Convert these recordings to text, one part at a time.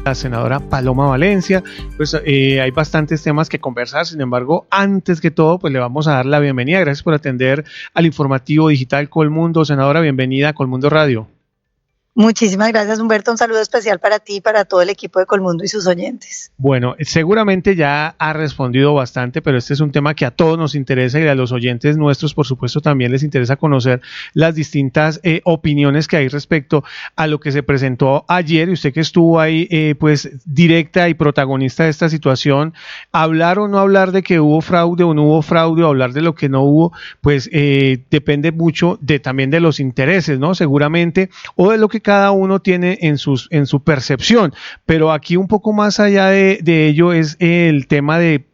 la senadora Paloma Valencia. Pues hay bastantes temas que conversar. Sin embargo, antes que todo, pues le vamos a dar la bienvenida. Gracias por atender al informativo digital Colmundo. Senadora, bienvenida a Colmundo Radio. Muchísimas gracias, Humberto. Un saludo especial para ti y para todo el equipo de Colmundo y sus oyentes. Bueno, seguramente ya ha respondido bastante, pero este es un tema que a todos nos interesa y a los oyentes nuestros, por supuesto, también les interesa conocer las distintas opiniones que hay respecto a lo que se presentó ayer. Y usted que estuvo ahí, pues directa y protagonista de esta situación, hablar o no hablar de que hubo fraude o no hubo fraude, o hablar de lo que no hubo, pues depende mucho también de los intereses, ¿no? Seguramente, o de lo que cada uno tiene en su percepción, pero aquí un poco más allá de ello es el tema de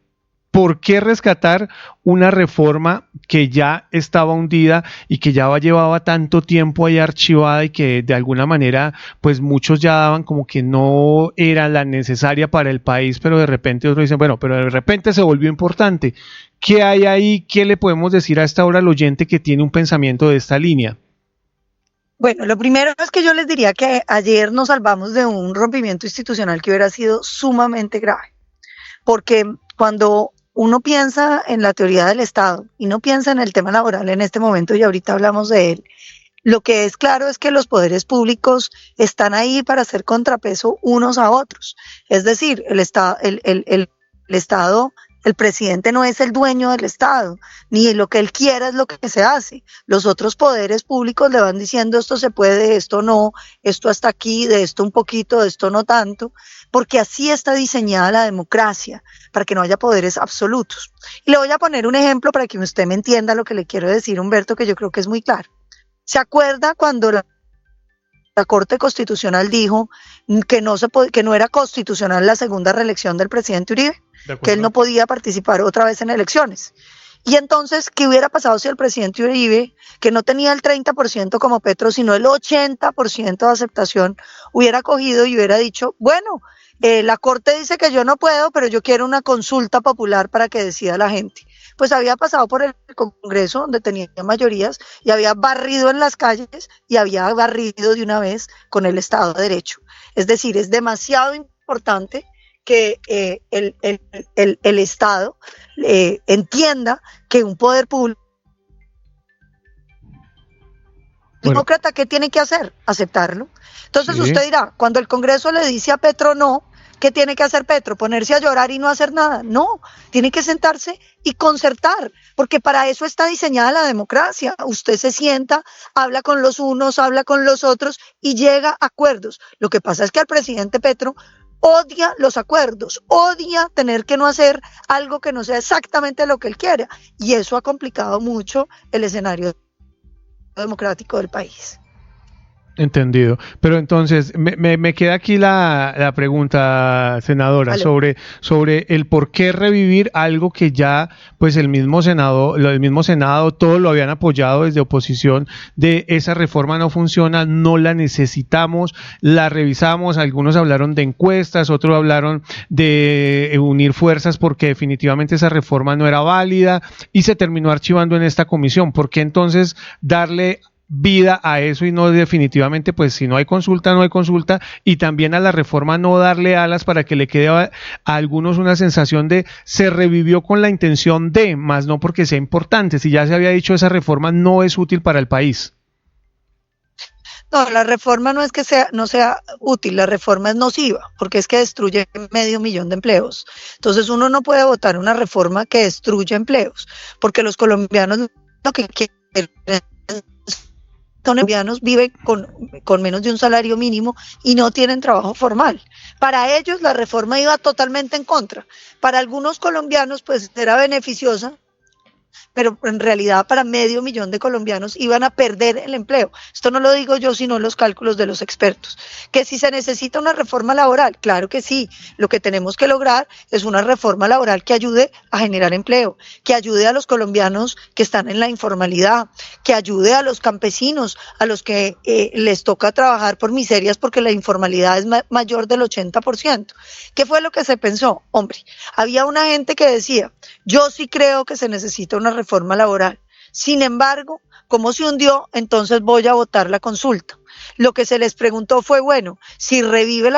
por qué rescatar una reforma que ya estaba hundida y que ya llevaba tanto tiempo ahí archivada y que de alguna manera pues muchos ya daban como que no era la necesaria para el país, pero de repente otros dicen, bueno, pero de repente se volvió importante. ¿Qué hay ahí? ¿Qué le podemos decir a esta hora al oyente que tiene un pensamiento de esta línea? Bueno, lo primero es que yo les diría que ayer nos salvamos de un rompimiento institucional que hubiera sido sumamente grave, porque cuando uno piensa en la teoría del Estado y no piensa en el tema laboral en este momento, y ahorita hablamos de él, lo que es claro es que los poderes públicos están ahí para hacer contrapeso unos a otros. Es decir, el Estado, el presidente no es el dueño del Estado, ni lo que él quiera es lo que se hace. Los otros poderes públicos le van diciendo esto se puede, esto no, esto hasta aquí, de esto un poquito, de esto no tanto, porque así está diseñada la democracia, para que no haya poderes absolutos. Y le voy a poner un ejemplo para que usted me entienda lo que le quiero decir, Humberto, que yo creo que es muy claro. ¿Se acuerda cuando la Corte Constitucional dijo que no era constitucional la segunda reelección del presidente Uribe? Que él no podía participar otra vez en elecciones. Y entonces, ¿qué hubiera pasado si el presidente Uribe, que no tenía el 30% como Petro, sino el 80% de aceptación, hubiera cogido y hubiera dicho, bueno, la Corte dice que yo no puedo, pero yo quiero una consulta popular para que decida la gente? Pues había pasado por el Congreso, donde tenía mayorías, y había barrido en las calles, y había barrido de una vez con el Estado de Derecho. Es decir, es demasiado importante que el Estado entienda que un poder público demócrata, ¿qué tiene que hacer? Aceptarlo. Entonces usted dirá, cuando el Congreso le dice a Petro no, ¿qué tiene que hacer Petro? ¿Ponerse a llorar y no hacer nada? No, tiene que sentarse y concertar, porque para eso está diseñada la democracia. Usted se sienta, habla con los unos, habla con los otros y llega a acuerdos. Lo que pasa es que al presidente Petro odia los acuerdos, odia tener que no hacer algo que no sea exactamente lo que él quiera, y eso ha complicado mucho el escenario democrático del país. Entendido. Pero entonces, me queda aquí la pregunta, senadora, sobre el por qué revivir algo que ya, pues el mismo Senado, todos lo habían apoyado desde oposición, de esa reforma no funciona, no la necesitamos, la revisamos, algunos hablaron de encuestas, otros hablaron de unir fuerzas porque definitivamente esa reforma no era válida y se terminó archivando en esta comisión. ¿Por qué entonces darle vida a eso y no definitivamente, pues si no hay consulta, no hay consulta, y también a la reforma no darle alas para que le quede a algunos una sensación de se revivió con la intención de, más no porque sea importante? Si ya se había dicho esa reforma no es útil para el país. No, la reforma no es que no sea útil, la reforma es nociva, porque es que destruye 500,000 de empleos. Entonces uno no puede votar una reforma que destruya empleos, porque los colombianos lo que quieren colombianos viven con menos de un salario mínimo y no tienen trabajo formal. Para ellos la reforma iba totalmente en contra. Para algunos colombianos pues era beneficiosa, pero en realidad para 500,000 de colombianos iban a perder el empleo. Esto no lo digo yo, sino los cálculos de los expertos. Que si se necesita una reforma laboral, claro que sí. Lo que tenemos que lograr es una reforma laboral que ayude a generar empleo, que ayude a los colombianos que están en la informalidad, que ayude a los campesinos, a los que les toca trabajar por miserias porque la informalidad es mayor del 80%. ¿Qué fue lo que se pensó? Hombre, había una gente que decía, yo sí creo que se necesita una reforma laboral. Sin embargo, como se hundió, entonces voy a votar la consulta. Lo que se les preguntó fue, bueno, si revive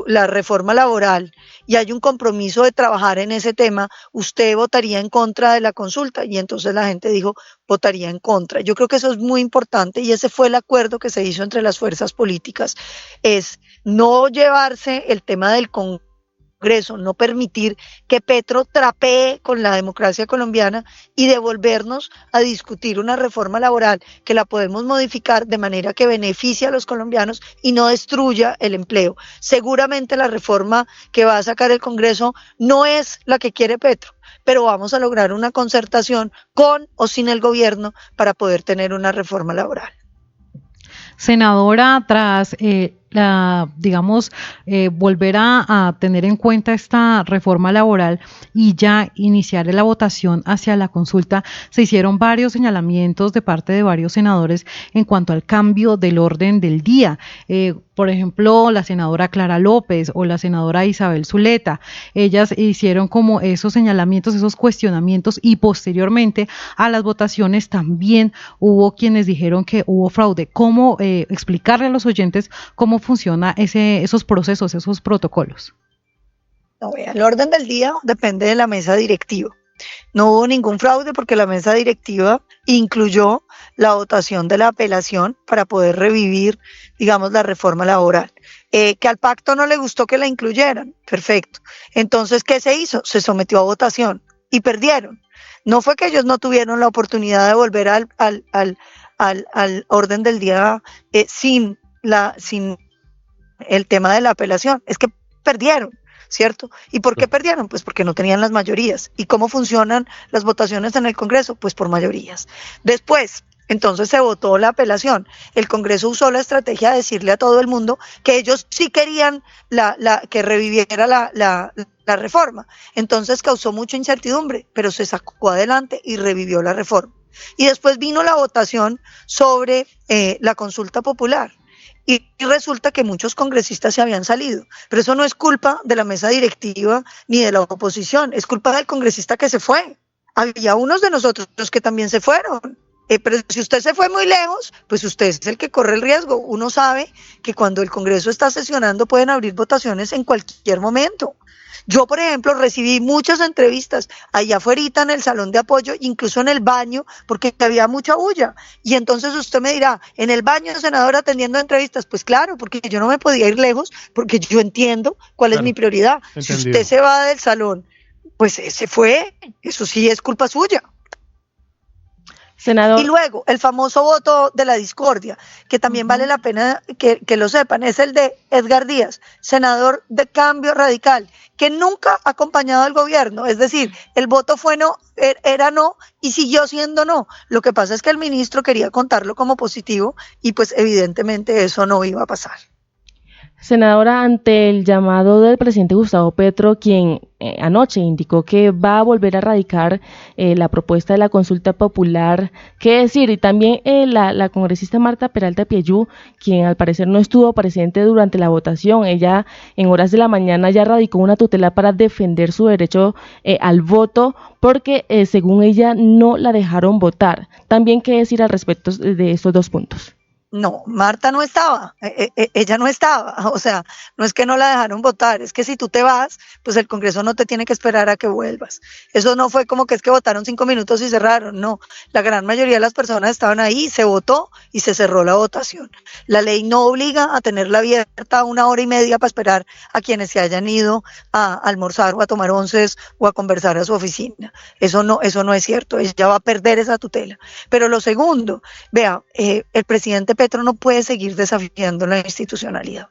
la reforma laboral y hay un compromiso de trabajar en ese tema, ¿usted votaría en contra de la consulta? Y entonces la gente dijo, votaría en contra. Yo creo que eso es muy importante y ese fue el acuerdo que se hizo entre las fuerzas políticas, es no llevarse el tema del Congreso, no permitir que Petro trapee con la democracia colombiana y devolvernos a discutir una reforma laboral que la podemos modificar de manera que beneficie a los colombianos y no destruya el empleo. Seguramente la reforma que va a sacar el Congreso no es la que quiere Petro, pero vamos a lograr una concertación con o sin el gobierno para poder tener una reforma laboral. Senadora, tras volver a tener en cuenta esta reforma laboral y ya iniciar la votación hacia la consulta, se hicieron varios señalamientos de parte de varios senadores en cuanto al cambio del orden del día. Por ejemplo, la senadora Clara López o la senadora Isabel Zuleta, ellas hicieron como esos señalamientos, esos cuestionamientos, y posteriormente a las votaciones también hubo quienes dijeron que hubo fraude. ¿Cómo explicarle a los oyentes cómo funciona esos procesos, esos protocolos? No, el orden del día depende de la mesa directiva. No hubo ningún fraude porque la mesa directiva incluyó la votación de la apelación para poder revivir, digamos, la reforma laboral. Que al pacto no le gustó que la incluyeran, perfecto. Entonces, ¿qué se hizo? Se sometió a votación y perdieron. No fue que ellos no tuvieron la oportunidad de volver al orden del día sin el tema de la apelación, es que perdieron, ¿cierto? ¿Y por qué perdieron? Pues porque no tenían las mayorías. ¿Y cómo funcionan las votaciones en el Congreso? Pues por mayorías. Después, entonces se votó la apelación. El Congreso usó la estrategia de decirle a todo el mundo que ellos sí querían que reviviera la reforma. Entonces causó mucha incertidumbre, pero se sacó adelante y revivió la reforma. Y después vino la votación sobre la consulta popular. Y resulta que muchos congresistas se habían salido, pero eso no es culpa de la mesa directiva ni de la oposición, es culpa del congresista que se fue. Había unos de nosotros que también se fueron, pero si usted se fue muy lejos, pues usted es el que corre el riesgo. Uno sabe que cuando el Congreso está sesionando pueden abrir votaciones en cualquier momento. Yo, por ejemplo, recibí muchas entrevistas allá afuera en el salón de apoyo, incluso en el baño, porque había mucha bulla. Y entonces usted me dirá, en el baño, senador, atendiendo entrevistas. Pues claro, porque yo no me podía ir lejos, porque yo entiendo cuál es mi prioridad. Entendido. Si usted se va del salón, pues se fue, eso sí es culpa suya. Senador. Y luego, el famoso voto de la discordia, que también vale la pena que lo sepan, es el de Edgar Díaz, senador de Cambio Radical, que nunca ha acompañado al gobierno, es decir, el voto fue no, era no y siguió siendo no. Lo que pasa es que el ministro quería contarlo como positivo y pues evidentemente eso no iba a pasar. Senadora, ante el llamado del presidente Gustavo Petro, quien anoche indicó que va a volver a radicar la propuesta de la consulta popular, ¿qué decir? Y también la congresista Marta Peralta Pieyú, quien al parecer no estuvo presente durante la votación, ella en horas de la mañana ya radicó una tutela para defender su derecho al voto, porque según ella no la dejaron votar. También, ¿qué decir al respecto de estos dos puntos? No, Marta no estaba, ella no estaba, o sea, no es que no la dejaron votar, es que si tú te vas, pues el Congreso no te tiene que esperar a que vuelvas. Eso no fue como que es que votaron 5 minutos y cerraron, no, la gran mayoría de las personas estaban ahí, se votó y se cerró la votación. La ley no obliga a tenerla abierta 1 hora y media para esperar a quienes se hayan ido a almorzar o a tomar onces o a conversar a su oficina. Eso no es cierto, ella va a perder esa tutela. Pero lo segundo, vea, el presidente Petro no puede seguir desafiando la institucionalidad.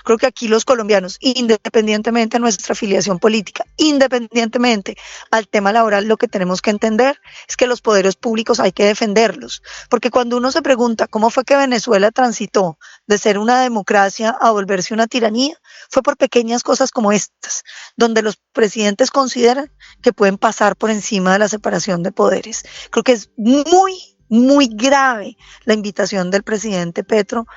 Creo que aquí los colombianos, independientemente de nuestra afiliación política, independientemente al tema laboral, lo que tenemos que entender es que los poderes públicos hay que defenderlos. Porque cuando uno se pregunta cómo fue que Venezuela transitó de ser una democracia a volverse una tiranía, fue por pequeñas cosas como estas, donde los presidentes consideran que pueden pasar por encima de la separación de poderes. Creo que es muy grave la invitación del presidente Petro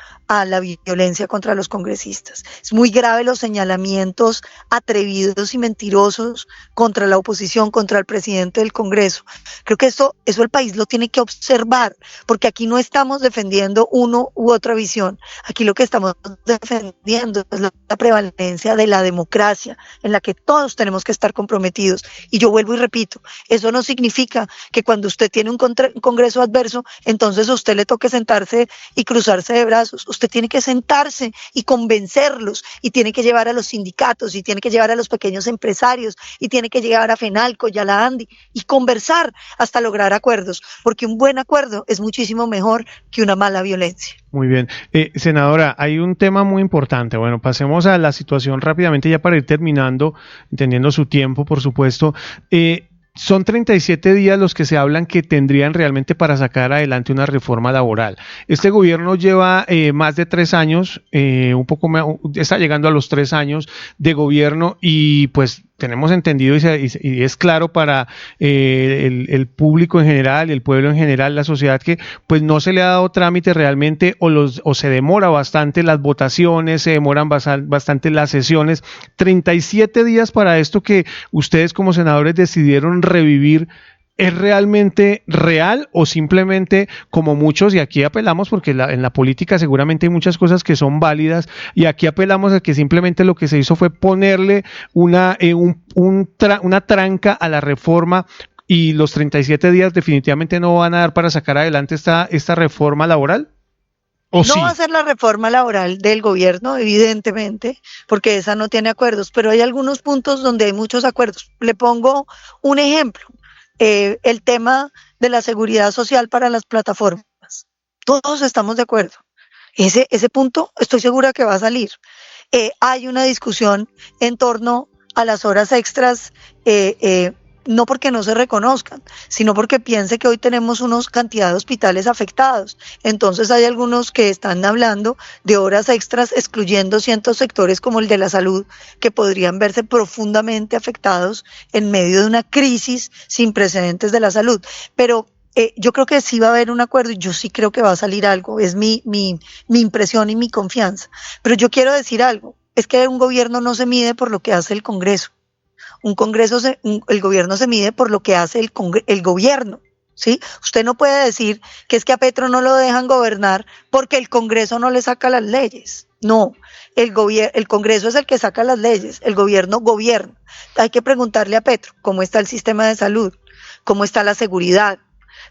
a la violencia contra los congresistas. Es muy grave los señalamientos atrevidos y mentirosos contra la oposición, contra el presidente del Congreso. Creo que eso el país lo tiene que observar, porque aquí no estamos defendiendo uno u otra visión. Aquí lo que estamos defendiendo es la prevalencia de la democracia, en la que todos tenemos que estar comprometidos. Y yo vuelvo y repito, eso no significa que cuando usted tiene un Congreso adverso, entonces a usted le toque sentarse y cruzarse de brazos. Usted tiene que sentarse y convencerlos, y tiene que llevar a los sindicatos, y tiene que llevar a los pequeños empresarios, y tiene que llevar a FENALCO y a la ANDI, y conversar hasta lograr acuerdos, porque un buen acuerdo es muchísimo mejor que una mala violencia. Muy bien. Senadora, hay un tema muy importante. Bueno, pasemos a la situación rápidamente ya para ir terminando, entendiendo su tiempo, por supuesto. Son 37 días los que se hablan que tendrían realmente para sacar adelante una reforma laboral. Este gobierno lleva más de 3 años, está llegando a los 3 años de gobierno, y pues tenemos entendido y es claro para el público en general, el pueblo en general, la sociedad, que pues no se le ha dado trámite realmente, o se demora bastante las votaciones, se demoran bastante las sesiones. 37 días para esto que ustedes como senadores decidieron revivir. ¿Es realmente real, o simplemente, como muchos, y aquí apelamos porque en la política seguramente hay muchas cosas que son válidas, y aquí apelamos a que simplemente lo que se hizo fue ponerle una tranca a la reforma, y los 37 días definitivamente no van a dar para sacar adelante esta reforma laboral? No va a ser la reforma laboral del gobierno, evidentemente, porque esa no tiene acuerdos, pero hay algunos puntos donde hay muchos acuerdos. Le pongo un ejemplo. El tema de la seguridad social para las plataformas. Todos estamos de acuerdo. Ese punto estoy segura que va a salir. Hay una discusión en torno a las horas extras, no porque no se reconozcan, sino porque piense que hoy tenemos una cantidad de hospitales afectados. Entonces hay algunos que están hablando de horas extras, excluyendo ciertos sectores como el de la salud, que podrían verse profundamente afectados en medio de una crisis sin precedentes de la salud. Pero yo creo que sí va a haber un acuerdo, y yo sí creo que va a salir algo. Es mi impresión y mi confianza. Pero yo quiero decir algo, es que un gobierno no se mide por lo que hace el Congreso. El gobierno se mide por lo que hace el gobierno, ¿sí? Usted no puede decir que es que a Petro no lo dejan gobernar porque el Congreso no le saca las leyes. No, el Congreso es el que saca las leyes, el gobierno gobierna. Hay que preguntarle a Petro cómo está el sistema de salud, cómo está la seguridad,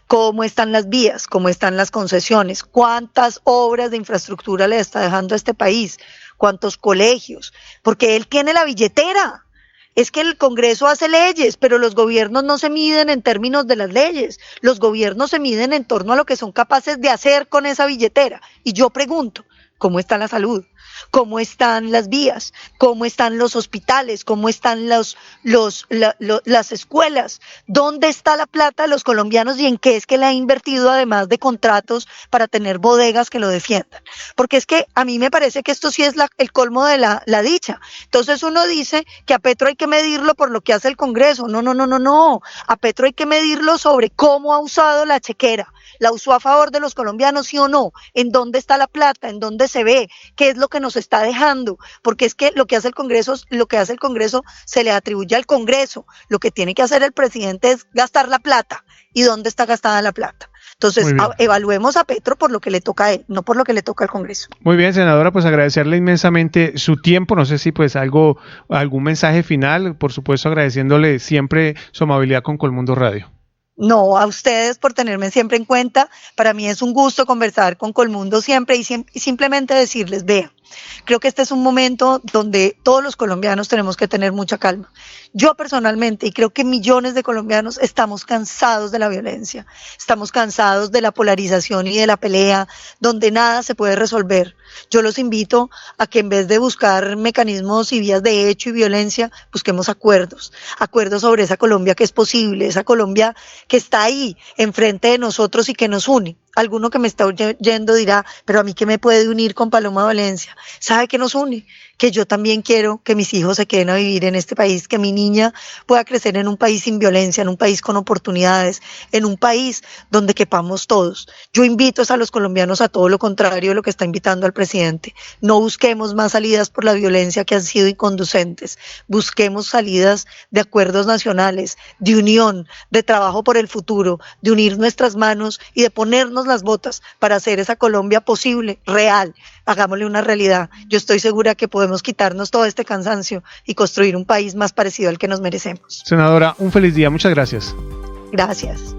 cómo están las vías, cómo están las concesiones, cuántas obras de infraestructura le está dejando a este país, cuántos colegios, porque él tiene la billetera. Es que el Congreso hace leyes, pero los gobiernos no se miden en términos de las leyes. Los gobiernos se miden en torno a lo que son capaces de hacer con esa billetera. Y yo pregunto, ¿cómo está la salud? ¿Cómo están las vías? ¿Cómo están los hospitales? ¿Cómo están las escuelas? ¿Dónde está la plata de los colombianos y en qué es que le ha invertido, además de contratos para tener bodegas que lo defiendan? Porque es que a mí me parece que esto sí es el colmo de la dicha. Entonces uno dice que a Petro hay que medirlo por lo que hace el Congreso. No. A Petro hay que medirlo sobre cómo ha usado la chequera. ¿La usó a favor de los colombianos, sí o no? ¿En dónde está la plata? ¿En dónde se ve? ¿Qué es lo que nos está dejando? Porque es que lo que hace el Congreso se le atribuye al Congreso. Lo que tiene que hacer el presidente es gastar la plata. ¿Y dónde está gastada la plata? Entonces, evaluemos a Petro por lo que le toca a él, no por lo que le toca al Congreso. Muy bien, senadora, pues agradecerle inmensamente su tiempo. No sé si pues algún mensaje final, por supuesto agradeciéndole siempre su amabilidad con Colmundo Radio. No, a ustedes por tenerme siempre en cuenta. Para mí es un gusto conversar con Colmundo siempre y simplemente decirles, vean, creo que este es un momento donde todos los colombianos tenemos que tener mucha calma. Yo personalmente, y creo que millones de colombianos, estamos cansados de la violencia, estamos cansados de la polarización y de la pelea, donde nada se puede resolver. Yo los invito a que en vez de buscar mecanismos y vías de hecho y violencia, busquemos acuerdos sobre esa Colombia que es posible, esa Colombia que está ahí, enfrente de nosotros y que nos une. Alguno que me está oyendo dirá, pero a mí ¿qué me puede unir con Paloma Valencia? ¿Sabe qué nos une? que yo también quiero que mis hijos se queden a vivir en este país, que mi niña pueda crecer en un país sin violencia, en un país con oportunidades, en un país donde quepamos todos. Yo invito a los colombianos a todo lo contrario de lo que está invitando al presidente. No busquemos más salidas por la violencia que han sido inconducentes. Busquemos salidas de acuerdos nacionales, de unión, de trabajo por el futuro, de unir nuestras manos y de ponernos las botas para hacer esa Colombia posible, real. Hagámosle una realidad. Yo estoy segura que podemos quitarnos todo este cansancio y construir un país más parecido al que nos merecemos. Senadora, un feliz día. Muchas gracias. Gracias.